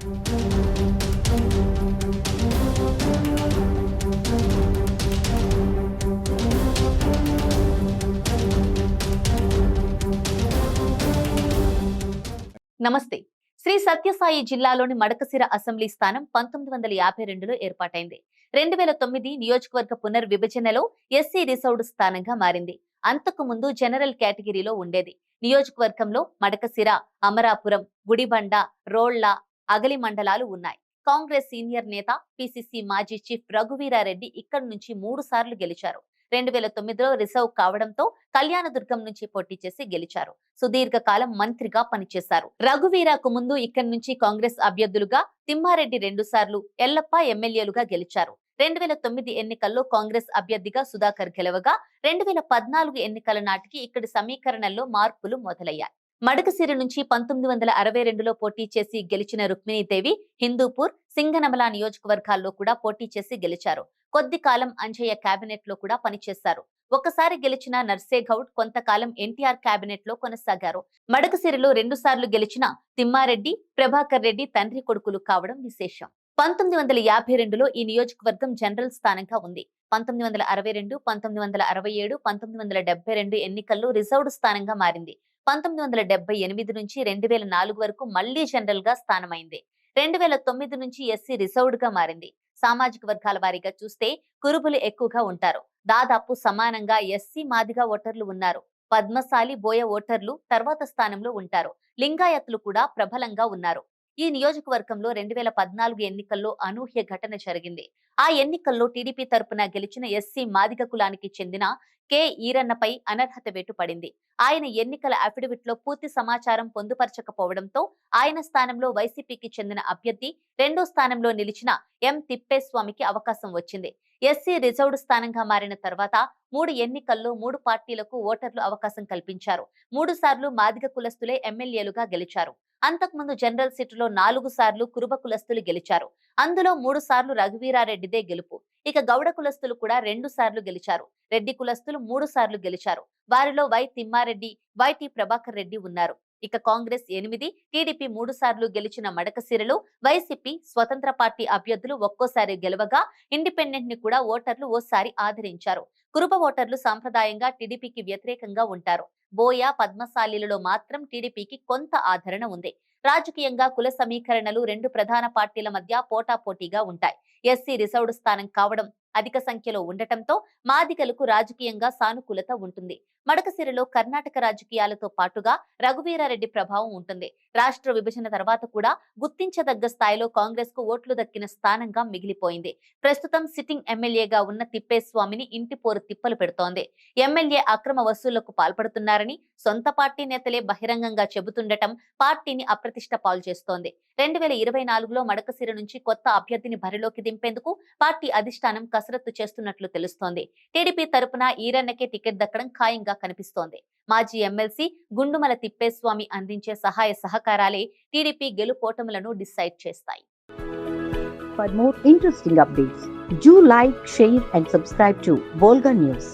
నమస్తే. శ్రీ సత్యసాయి జిల్లాలోని మడకశిర అసెంబ్లీ స్థానం 1952లో ఏర్పాటైంది. 2009 నియోజకవర్గ పునర్విభజనలో ఎస్సీ రిజర్వ్డ్ స్థానంగా మారింది. అంతకు ముందు జనరల్ కేటగిరీలో ఉండేది. నియోజకవర్గంలో మడకశిర, అమరాపురం, గుడిబండ, రోళ్ల, అగలి మండలాలు ఉన్నాయి. కాంగ్రెస్ సీనియర్ నేత, పిసిసి మాజీ చీఫ్ రఘువీరారెడ్డి ఇక్కడి నుంచి 3 సార్లు గెలిచారు. 2009లో రిజర్వ్ కావడంతో కళ్యాణదుర్గం నుంచి పోటీ చేసి గెలిచారు. సుదీర్ఘకాలం మంత్రిగా పనిచేశారు. రఘువీరాకు ముందు ఇక్కడి నుంచి కాంగ్రెస్ అభ్యర్థులుగా తిమ్మారెడ్డి 2 సార్లు, ఎల్లప్ప ఎమ్మెల్యేలుగా గెలిచారు. 2009 ఎన్నికల్లో కాంగ్రెస్ అభ్యర్థిగా సుధాకర్ గెలవగా 2014 ఎన్నికల నాటికి ఇక్కడి సమీకరణల్లో మార్పులు మొదలయ్యాయి. మడకశిరి నుంచి 1962లో పోటీ చేసి గెలిచిన రుక్మిణీదేవి హిందూపూర్, సింగనమల నియోజకవర్గాల్లో కూడా పోటీ చేసి గెలిచారు. కొద్ది కాలం అంజయ్య కేబినెట్ లో కూడా పనిచేశారు. ఒకసారి గెలిచిన నర్సేగౌడ్ కొంతకాలం ఎన్టీఆర్ కేబినెట్ లో కొనసాగారు. మడకశిరిలో 2 సార్లు గెలిచిన తిమ్మారెడ్డి, ప్రభాకర్ రెడ్డి తండ్రి కొడుకులు కావడం విశేషం. 1952లో ఈ నియోజకవర్గం జనరల్ స్థానంగా ఉంది. 1962, 1967, 1972 ఎన్నికల్లో రిజర్వ్డ్ స్థానంగా మారింది. 1978 నుంచి 2004 వరకు మళ్లీ జనరల్ గా స్థానమైంది. 2009 నుంచి ఎస్సీ రిజర్వ్డ్ గా మారింది. సామాజిక వర్గాల వారీగా చూస్తే కురుబులు ఎక్కువగా ఉంటారు. దాదాపు సమానంగా ఎస్సీ, మాదిగ ఓటర్లు ఉన్నారు. పద్మశాలి, బోయ ఓటర్లు తర్వాత స్థానంలో ఉంటారు. లింగాయత్లు కూడా ప్రబలంగా ఉన్నారు. ఈ నియోజకవర్గంలో 2014 ఎన్నికల్లో అనూహ్య ఘటన జరిగింది. ఆ ఎన్నికల్లో టీడీపీ తరపున గెలిచిన ఎస్సీ మాదిగ కులానికి చెందిన కె ఈరన్నపై అనర్హత వేటు పడింది. ఆయన ఎన్నికల అఫిడవిట్ లో పూర్తి సమాచారం పొందుపరచకపోవడంతో ఆయన స్థానంలో వైసీపీకి చెందిన అభ్యర్థి, 2వ స్థానంలో నిలిచిన ఎం తిప్పేస్వామికి అవకాశం వచ్చింది. ఎస్సీ రిజర్వ్డ్ స్థానంగా మారిన తర్వాత 3 ఎన్నికల్లో 3 పార్టీలకు ఓటర్లు అవకాశం కల్పించారు. 3 సార్లు మాదిగ కులస్తులే ఎమ్మెల్యేలుగా గెలిచారు. అంతకుముందు జనరల్ సీటులో 4 సార్లు కురుబ కులస్తులు గెలిచారు. అందులో 3 సార్లు రఘువీరారెడ్డిదే గెలుపు. ఇక గౌడ కులస్తులు కూడా 2 సార్లు గెలిచారు. రెడ్డి కులస్తులు 3 సార్లు గెలిచారు. వారిలో వై తిమ్మారెడ్డి, వైటి ప్రభాకర్ రెడ్డి ఉన్నారు. ఇక కాంగ్రెస్ 8, టీడీపీ 3 సార్లు గెలిచిన మడకశిరలో వైసీపీ, స్వతంత్ర పార్టీ అభ్యర్థులు ఒక్కోసారి గెలవగా ఇండిపెండెంట్ ని కూడా ఓటర్లు ఓసారి ఆదరించారు. కురుబ ఓటర్లు సాంప్రదాయంగా టీడీపీకి వ్యతిరేకంగా ఉంటారు. బోయ, పద్మశాలిలలో మాత్రం టీడీపీకి కొంత ఆదరణ ఉంది. రాజకీయంగా కుల సమీకరణలు 2 ప్రధాన పార్టీల మధ్య పోటాపోటీగా ఉంటాయి. ఎస్సీ రిజర్వ్డ్ స్థానం కావడం, అధిక సంఖ్యలో ఉండటంతో మాదిగలకు రాజకీయంగా సానుకూలత ఉంటుంది. మడకశిరలో కర్ణాటక రాజకీయాలతో పాటుగా రఘువీరారెడ్డి ప్రభావం ఉంటుంది. రాష్ట్ర విభజన తర్వాత కూడా గుర్తించదగ్గ స్థాయిలో కాంగ్రెస్ కు ఓట్లు దక్కిన స్థానంగా మిగిలిపోయింది. ప్రస్తుతం సిట్టింగ్ ఎమ్మెల్యేగా ఉన్న తిప్పేస్వామిని ఇంటి పోరు తిప్పలు పెడుతోంది. ఎమ్మెల్యే అక్రమ వసూళ్లకు పాల్పడుతున్నారని సొంత పార్టీ నేతలే బహిరంగంగా చెబుతుండటం పార్టీని అప్రతిష్ట పాలు చేస్తోంది. 2024లో మడకశిర నుంచి కొత్త అభ్యర్థిని బరిలోకి దింపేందుకు పార్టీ అధిష్టానం కసరత్తు చేస్తున్నట్లు తెలుస్తోంది. టీడీపీ తరపున ఈరన్నకే టికెట్ దక్కడం ఖాయంగా కనిపిస్తోంది. మాజీ ఎమ్మెల్సీ గుండుమల తిప్పేస్వామి అందించే సహాయ సహకారాలే టీడీపీ గెలుపోటములను డిసైడ్ చేస్తాయి. For more interesting updates, do like, share and subscribe to Volga News.